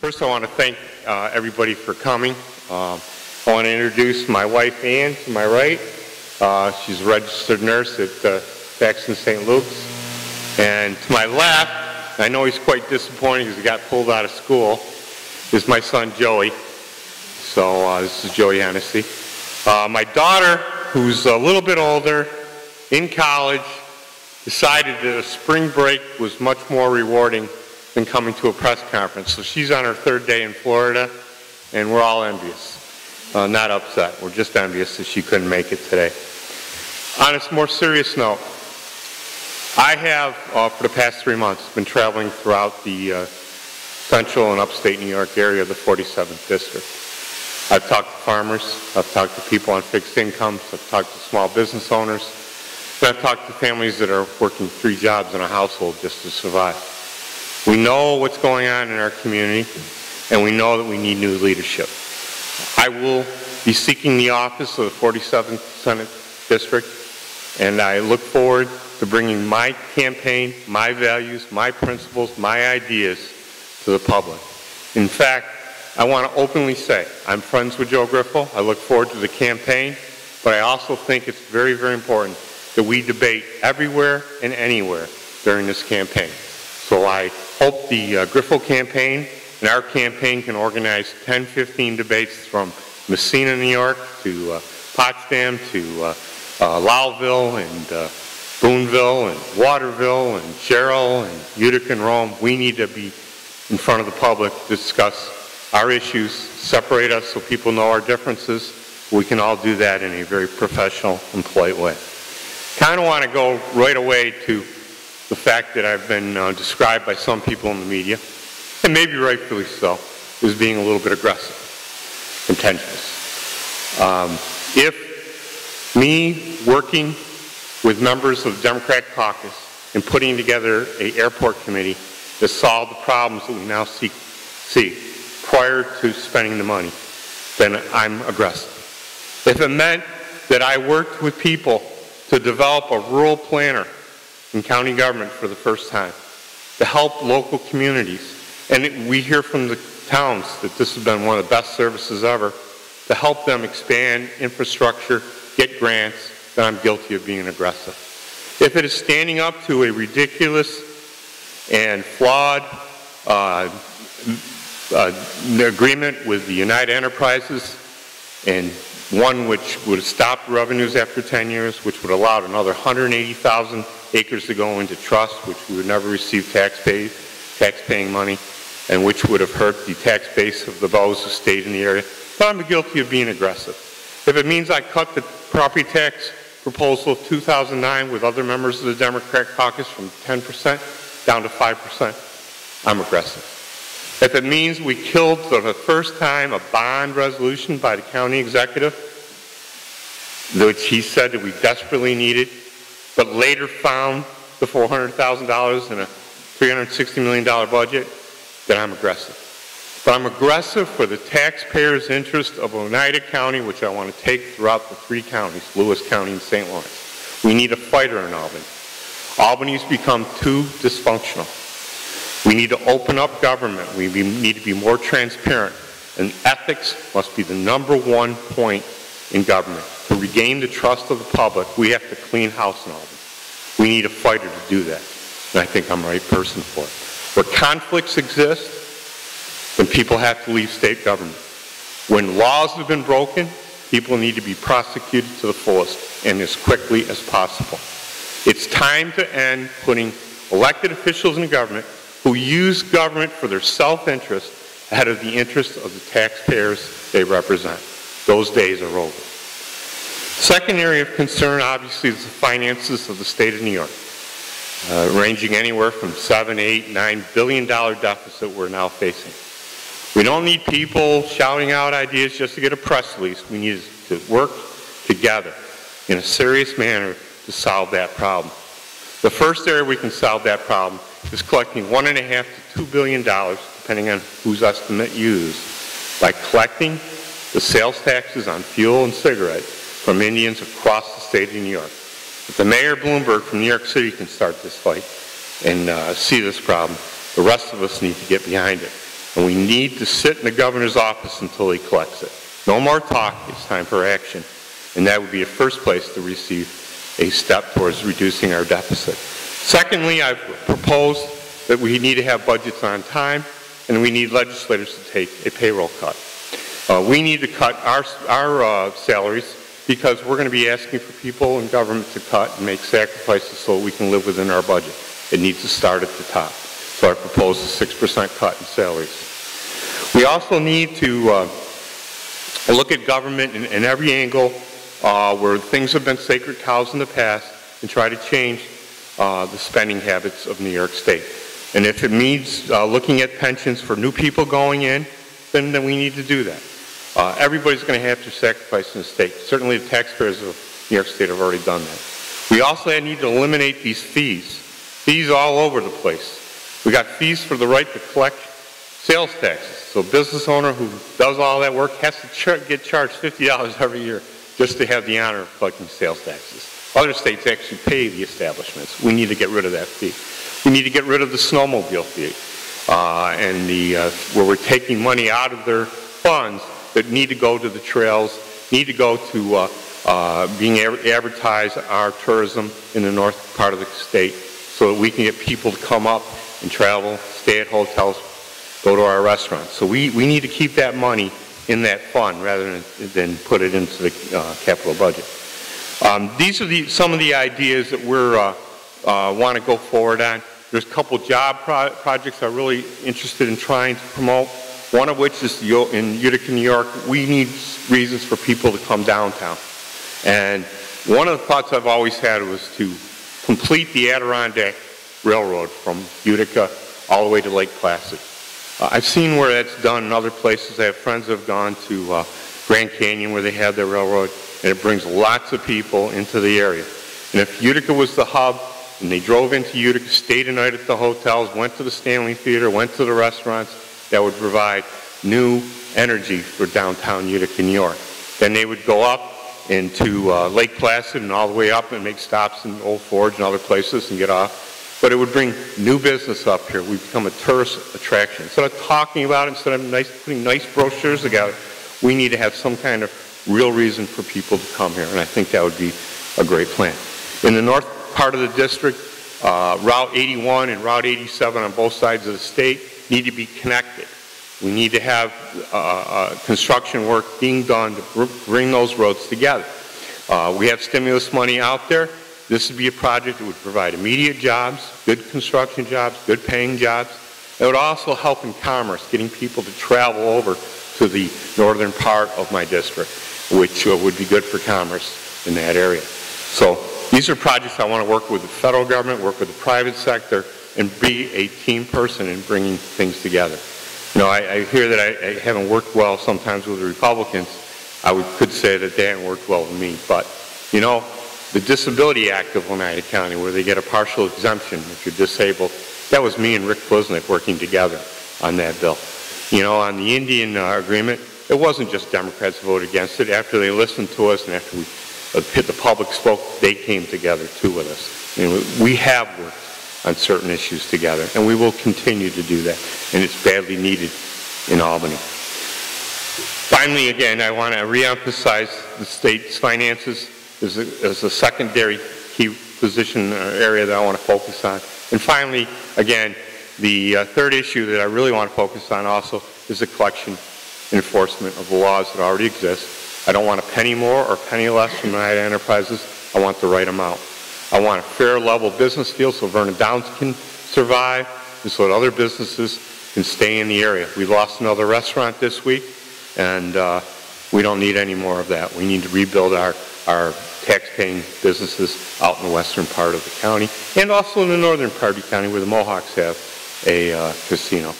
First, I want to thank everybody for coming. I want to introduce my wife, Ann, to my right. She's a registered nurse at Jackson St. Luke's. And to my left, I know he's quite disappointed because he got pulled out of school, is my son, Joey. So this is Joey Hennessy. My daughter, who's a little bit older, in college, decided that a spring break was much more rewarding than coming to a press conference. So she's on her third day in Florida, and we're all envious. Not upset. We're just envious that she couldn't make it today. On a more serious note, I have, for the past 3 months, been traveling throughout the central and upstate New York area of the 47th District. I've talked to farmers, I've talked to people on fixed incomes, I've talked to small business owners, and I've talked to families that are working 3 jobs in a household just to survive. We know what's going on in our community, and we know that we need new leadership. I will be seeking the office of the 47th Senate District, and I look forward to bringing my campaign, my values, my principles, my ideas to the public. In fact, I want to openly say I'm friends with Joe Griffel. I look forward to the campaign, but I also think it's very, very important that we debate everywhere and anywhere during this campaign. So I hope the Griffel campaign and our campaign can organize 10, 15 debates from Messina, New York, to Potsdam, to Lowville, and Boonville, and Waterville, and Sherrill, and Utica, and Rome. We need to be in front of the public to discuss our issues, separate us so people know our differences. We can all do that in a very professional and polite way. Kind of want to go right away to the fact that I've been described by some people in the media, and maybe rightfully so, as being a little bit aggressive, contentious. If me working with members of the Democratic caucus and putting together an airport committee to solve the problems that we now see prior to spending the money, then I'm aggressive. If it meant that I worked with people to develop a rural planner in county government for the first time, to help local communities, and we hear from the towns that this has been one of the best services ever, to help them expand infrastructure, get grants, then I'm guilty of being aggressive. If it is standing up to a ridiculous and flawed agreement with the United Enterprises, and one which would have stopped revenues after 10 years, which would allow another 180,000 acres to go into trust, which we would never receive tax-paying money, and which would have hurt the tax base of those who stayed in the area, then I'm guilty of being aggressive. If it means I cut the property tax proposal of 2009 with other members of the Democratic caucus from 10% down to 5%, I'm aggressive. If it means we killed for the first time a bond resolution by the county executive, which he said that we desperately needed, but later found the $400,000 in a $360 million budget, then I'm aggressive. But I'm aggressive for the taxpayers' interest of Oneida County, which I want to take throughout the 3 counties, Lewis County and St. Lawrence. We need a fighter in Albany. Albany's become too dysfunctional. We need to open up government. We need to be more transparent. And ethics must be the #1 point in government. To regain the trust of the public, we have to clean house in Albany. We need a fighter to do that. And I think I'm the right person for it. Where conflicts exist, then people have to leave state government. When laws have been broken, people need to be prosecuted to the fullest and as quickly as possible. It's time to end putting elected officials in government who use government for their self-interest ahead of the interest of the taxpayers they represent. Those days are over. Second area of concern, obviously, is the finances of the state of New York, ranging anywhere from $7, $8, $9 billion deficit we're now facing. We don't need people shouting out ideas just to get a press release. We need to work together in a serious manner to solve that problem. The first area we can solve that problem is collecting $1.5 to $2 billion, depending on whose estimate used, by collecting the sales taxes on fuel and cigarettes from Indians across the state of New York. If the Mayor Bloomberg from New York City can start this fight and see this problem, the rest of us need to get behind it. and we need to sit in the governor's office until he collects it. No more talk, it's time for action. And that would be the first place to receive a step towards reducing our deficit. Secondly, I've proposed that we need to have budgets on time, and we need legislators to take a payroll cut. We need to cut our salaries because we're going to be asking for people in government to cut and make sacrifices so we can live within our budget. It needs to start at the top. So I propose a 6% cut in salaries. We also need to look at government in every angle where things have been sacred cows in the past and try to change the spending habits of New York State. And if it means looking at pensions for new people going in, then we need to do that. Everybody's going to have to sacrifice in the state. Certainly the taxpayers of New York State have already done that. We also need to eliminate these fees. Fees all over the place. We got fees for the right to collect sales taxes. So a business owner who does all that work has to get charged $50 every year just to have the honor of collecting sales taxes. Other states actually pay the establishments. We need to get rid of that fee. We need to get rid of the snowmobile fee where we're taking money out of their funds that need to go to the trails, need to go to advertise our tourism in the north part of the state so that we can get people to come up and travel, stay at hotels, go to our restaurants. So we need to keep that money in that fund rather than put it into the capital budget. These are some of the ideas that we want to go forward on. There's a couple job projects I'm really interested in trying to promote. One of which is in Utica, New York. We need reasons for people to come downtown. And one of the thoughts I've always had was to complete the Adirondack Railroad from Utica all the way to Lake Placid. I've seen where that's done in other places. I have friends that have gone to Grand Canyon where they have their railroad, and it brings lots of people into the area. And if Utica was the hub, and they drove into Utica, stayed a night at the hotels, went to the Stanley Theater, went to the restaurants, that would provide new energy for downtown Utica, New York. Then they would go up into Lake Placid and all the way up and make stops in Old Forge and other places and get off. But it would bring new business up here. We've become a tourist attraction. Instead of talking about it, instead of putting nice brochures together, we need to have some kind of real reason for people to come here. And I think that would be a great plan. In the north part of the district, Route 81 and Route 87 on both sides of the state need to be connected. We need to have construction work being done to bring those roads together. We have stimulus money out there. This would be a project that would provide immediate jobs, good construction jobs, good paying jobs. It would also help in commerce, getting people to travel over to the northern part of my district, which would be good for commerce in that area. So these are projects I want to work with the federal government, work with the private sector, and be a team person in bringing things together. You know, I hear that I haven't worked well sometimes with the Republicans. Could say that they haven't worked well with me, but you know, the Disability Act of Oneida County, where they get a partial exemption if you're disabled, that was me and Rick Plisnick working together on that bill. You know, on the Indian agreement, it wasn't just Democrats who voted against it. After they listened to us and after the public spoke, they came together too with us. You know, we have worked on certain issues together, and we will continue to do that, and it's badly needed in Albany. Finally, again, I want to reemphasize the state's finances as a secondary key position area that I want to focus on. And finally, again, the third issue that I really want to focus on also is the collection and enforcement of the laws that already exist. I don't want a penny more or a penny less from Oneida Enterprises. I want the right amount. I want a fair, level business deal so Vernon Downs can survive and so that other businesses can stay in the area. We lost another restaurant this week, and we don't need any more of that. We need to rebuild our tax-paying businesses out in the western part of the county and also in the northern part of the county where the Mohawks have a casino.